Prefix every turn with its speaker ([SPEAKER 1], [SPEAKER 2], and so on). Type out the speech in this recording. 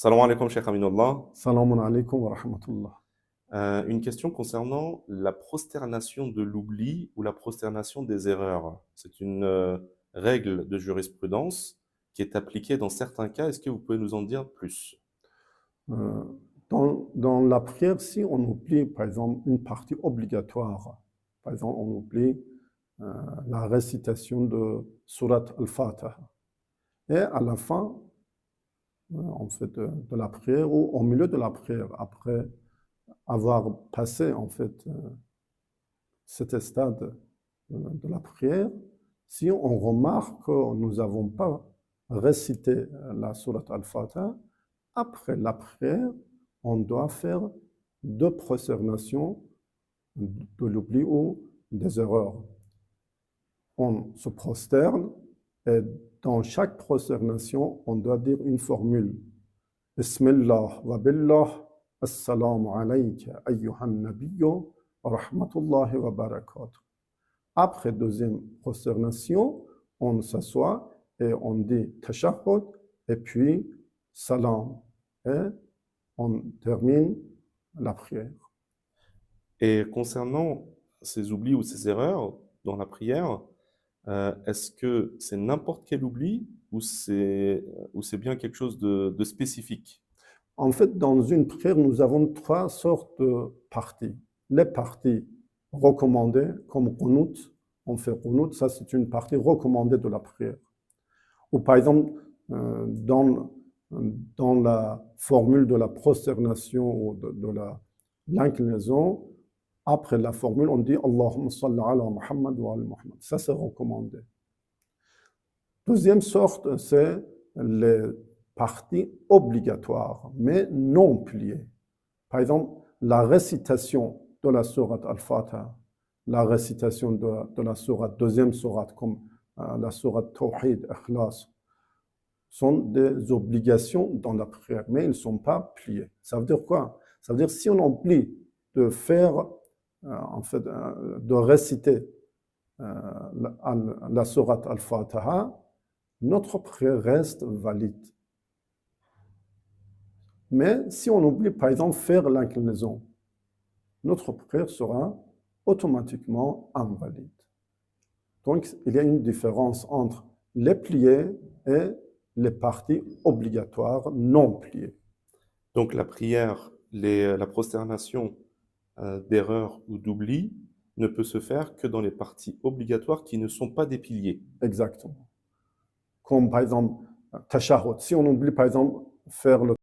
[SPEAKER 1] Salam alaikum, Cheikh Aminullah.
[SPEAKER 2] Salamun alaikum wa rahmatullah.
[SPEAKER 1] Une question concernant la prosternation de l'oubli ou la prosternation des erreurs. C'est une règle de jurisprudence qui est appliquée dans certains cas. Est-ce que vous pouvez nous en dire plus?
[SPEAKER 2] Euh, dans la prière, si on oublie, par exemple, une partie obligatoire, par exemple, on oublie la récitation de Surat Al-Fatiha, et à la fin, en fait, de la prière, ou au milieu de la prière, après avoir passé, en fait, cet stade de la prière, si on remarque que nous n'avons pas récité la Surat Al-Fatiha, après la prière, on doit faire 2 prosternations de l'oubli ou des erreurs. On se prosterne et dans chaque prosternation, on doit dire une formule. Bismillah wa billah, assalamu alayka ayyuhan nabiyyu wa rahmatullahi wa barakatuh. Après deuxième prosternation, on s'assoit et on dit tashahhud et puis salam. Et on termine la prière.
[SPEAKER 1] Et concernant ces oublis ou ces erreurs dans la prière, est-ce que c'est n'importe quel oubli ou c'est bien quelque chose de spécifique?
[SPEAKER 2] En fait, dans une prière, nous avons 3 sortes de parties. Les parties recommandées, comme qunut, on fait qunut, ça c'est une partie recommandée de la prière. Ou par exemple, dans la formule de la prosternation ou de l'inclinaison, après la formule, on dit Allahumma salli ala Muhammad wa ala Muhammad. Ça, c'est recommandé. Deuxième sorte, c'est les parties obligatoires, mais non pliées. Par exemple, la récitation de la sourate Al-Fatiha, la récitation de la sourate, deuxième sourate, comme la sourate Tawhid, Ikhlas, sont des obligations dans la prière, mais ils ne sont pas pliés. Ça veut dire quoi? Ça veut dire si on oublie de faire, en fait, de réciter la sourate Al-Fatiha, notre prière reste valide. Mais si on oublie, par exemple, faire l'inclinaison, notre prière sera automatiquement invalide. Donc, il y a une différence entre les pliés et les parties obligatoires non pliées.
[SPEAKER 1] Donc la prière, la prosternation d'erreur ou d'oubli ne peut se faire que dans les parties obligatoires qui ne sont pas des piliers.
[SPEAKER 2] Exactement. Comme par exemple, tashahhud. Si on oublie par exemple faire le